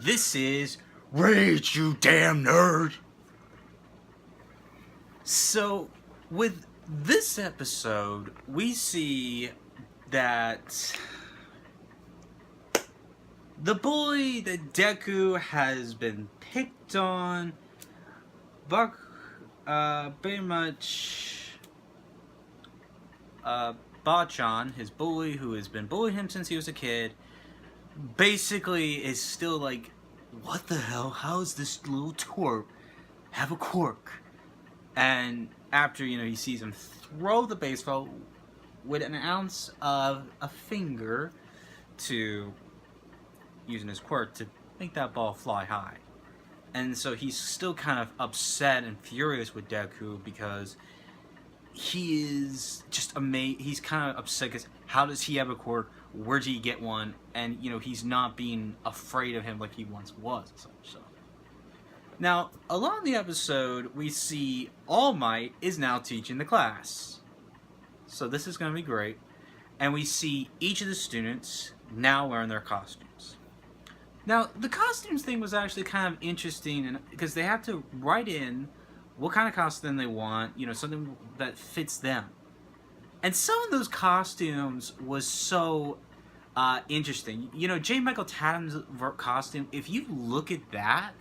This is Rage, you damn nerd! So, with this episode, we see that the bully that Deku has been picked on, pretty much, Bachan, his bully, who has been bullying him since he was a kid, basically is still like, what the hell? How does this little twerp have a quirk? And after, he sees him throw the baseball with an ounce of a finger to using his quirk to make that ball fly high. And so he's still kind of upset and furious with Deku because he is just amazed. He's kind of upset because how does he have a quirk? Where did he get one? And, he's not being afraid of him like he once was. So. Now, along the episode, we see All Might is now teaching the class. So this is going to be great. And we see each of the students now wearing their costumes. Now, the costumes thing was actually kind of interesting because they have to write in what kind of costume they want, something that fits them. And some of those costumes was so interesting. J. Michael Tatum's costume, if you look at that,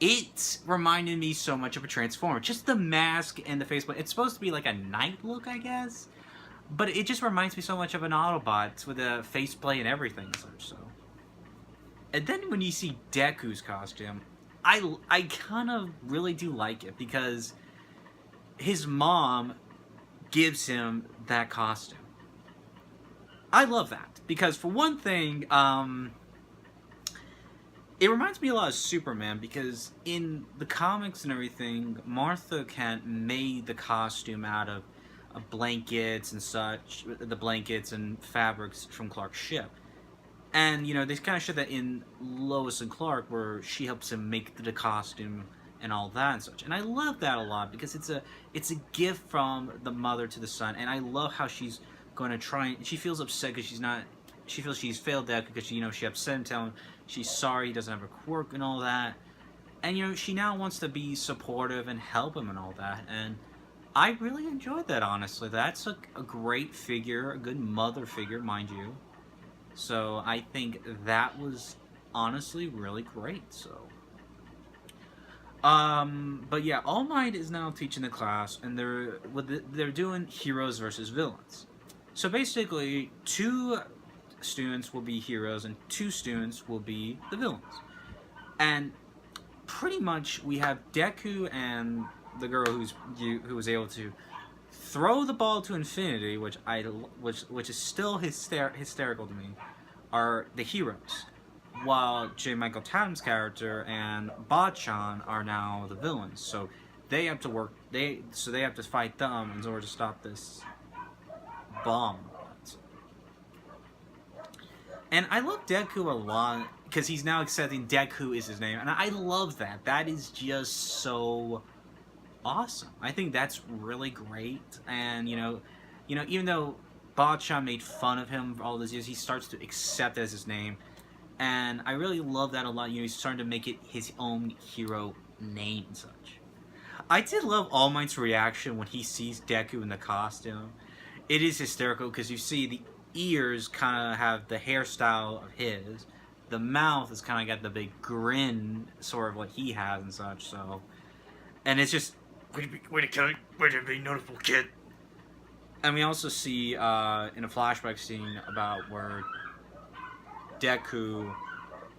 it reminded me so much of a Transformer. Just the mask and the faceplate. It's supposed to be like a knight look, I guess. But it just reminds me so much of an Autobot with a faceplate and everything. So. And then when you see Deku's costume, I kind of really do like it because his mom gives him that costume. I love that because for one thing, it reminds me a lot of Superman because in the comics and everything, Martha Kent made the costume out of blankets and such, the blankets and fabrics from Clark's ship. And, they kind of show that in Lois and Clark where she helps him make the costume and all that and such. And I love that a lot because it's a gift from the mother to the son. And I love how she's going to try and... She feels upset because she feels she's failed Deku because, she upset him, telling him she's sorry he doesn't have a quirk and all that. And, she now wants to be supportive and help him and all that. And I really enjoyed that, honestly. That's a great figure, a good mother figure, mind you. So I think that was honestly really great. So, but yeah, All Might is now teaching the class, and they're doing heroes versus villains. So basically, 2 students will be heroes, and 2 students will be the villains. And pretty much, we have Deku and the girl who was able to throw the ball to infinity, which is still hysterical to me, are the heroes, while J. Michael Tatum's character and Bachan are now the villains. So they have to work. They have to fight them in order to stop this bomb. And I love Deku a lot because he's now accepting Deku is his name, and I love that. That is just so awesome. I think that's really great. And even though Bachan made fun of him for all those years, he starts to accept it as his name, and I really love that a lot. He's starting to make it his own hero name and such. I did love All Might's reaction when he sees Deku in the costume. It is hysterical because you see the ears kind of have the hairstyle of his, the mouth is kind of got the big grin, sort of what he has and such. So, and it's just. Way to be noticeable, kid. And we also see in a flashback scene about where Deku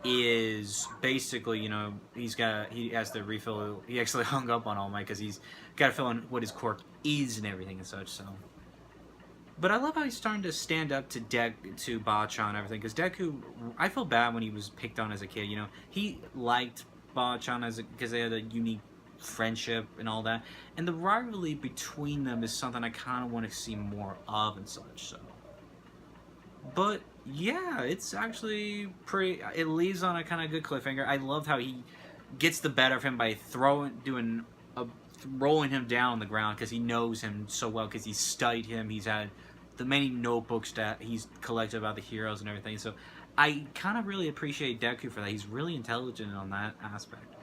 is basically, he has to refill. He actually hung up on All Might because he's got to fill in what his quirk is and everything and such. So, but I love how he's starting to stand up to Bachan and everything because Deku. I feel bad when he was picked on as a kid. He liked Bachan because they had a unique friendship and all that, and the rivalry between them is something I kind of want to see more of and such. So, but yeah, it's actually pretty. It leaves on a kind of good cliffhanger. I loved how he gets the better of him by rolling him down on the ground because he knows him so well because he's studied him. He's had the many notebooks that he's collected about the heroes and everything. So I kind of really appreciate Deku for that. He's really intelligent on that aspect.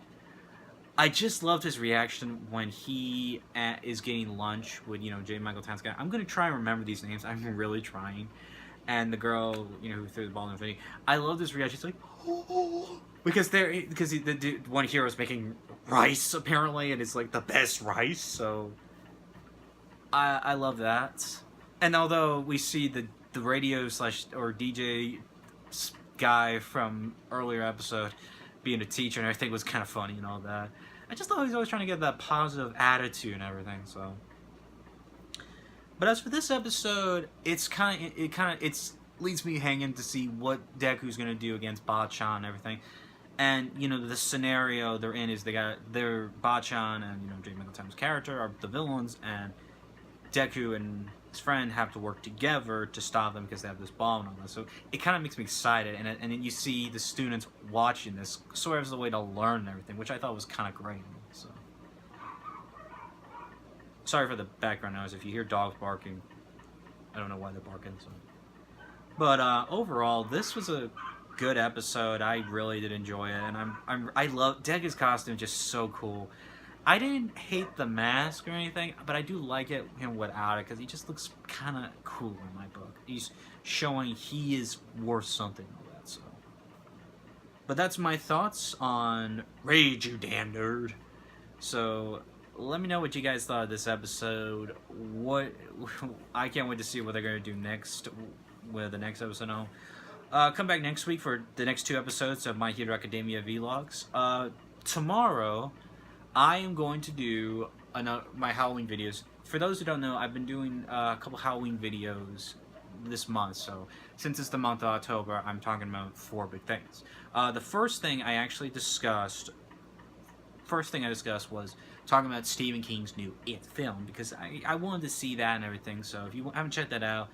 I just loved his reaction when he is getting lunch with, J. Michael Town's guy. I'm going to try and remember these names. I'm really trying. And the girl, who threw the ball in the thing. I love this reaction. She's like, oh, because one hero is making rice, apparently, and it's like the best rice, so I love that. And although we see the radio / or DJ guy from earlier episode being a teacher and everything was kind of funny and all that, I just thought he was always trying to get that positive attitude and everything. So, but as for this episode, it leaves me hanging to see what Deku's gonna do against Bachan and everything. And the scenario they're in is their Bachan and J. Michael Town's character are the villains, and Deku and his friend have to work together to stop them because they have this bomb and all that. So it kind of makes me excited, and then you see the students watching this sort of as a way to learn and everything, which I thought was kind of great. So sorry for the background noise. If you hear dogs barking, I don't know why they're barking. So, but overall, this was a good episode. I really did enjoy it, and I love Deku's costume. Just so cool. I didn't hate the mask or anything, but I do like him without it, because he just looks kind of cool in my book. He's showing he is worth something and all that, so. But that's my thoughts on Rage, you damn nerd. So, let me know what you guys thought of this episode. I can't wait to see what they're going to do next with the next episode. Come back next week for the next 2 episodes of My Hero Academia vlogs. Tomorrow, I am going to do my Halloween videos. For those who don't know, I've been doing a couple Halloween videos this month. So since it's the month of October, I'm talking about 4 big things. The first thing I discussed was talking about Stephen King's new It film, because I wanted to see that and everything. So if you haven't checked that out,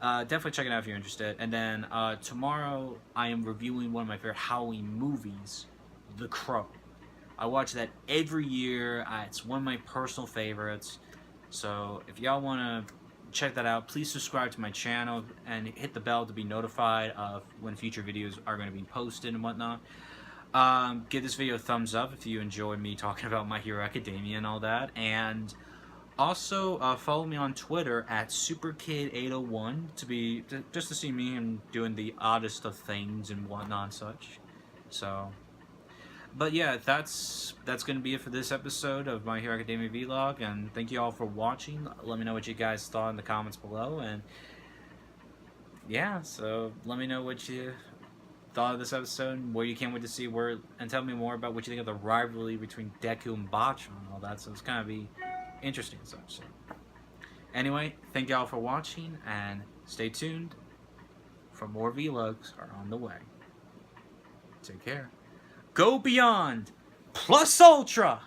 definitely check it out if you're interested. And then tomorrow, I am reviewing one of my favorite Halloween movies, The Crow. I watch that every year. It's one of my personal favorites. So if y'all want to check that out, please subscribe to my channel and hit the bell to be notified of when future videos are going to be posted and whatnot. Give this video a thumbs up if you enjoyed me talking about My Hero Academia and all that. And also follow me on Twitter at SuperKid801 just to see me and doing the oddest of things and whatnot and such. So. But yeah, that's going to be it for this episode of My Hero Academia vlog, and thank you all for watching. Let me know what you guys thought in the comments below, and yeah, so let me know what you thought of this episode, and where you can't wait to see and tell me more about what you think of the rivalry between Deku and Bachan and all that, so it's going to be interesting and such. So. Anyway, thank y'all for watching, and stay tuned for more vlogs are on the way. Take care. Go beyond, plus ultra!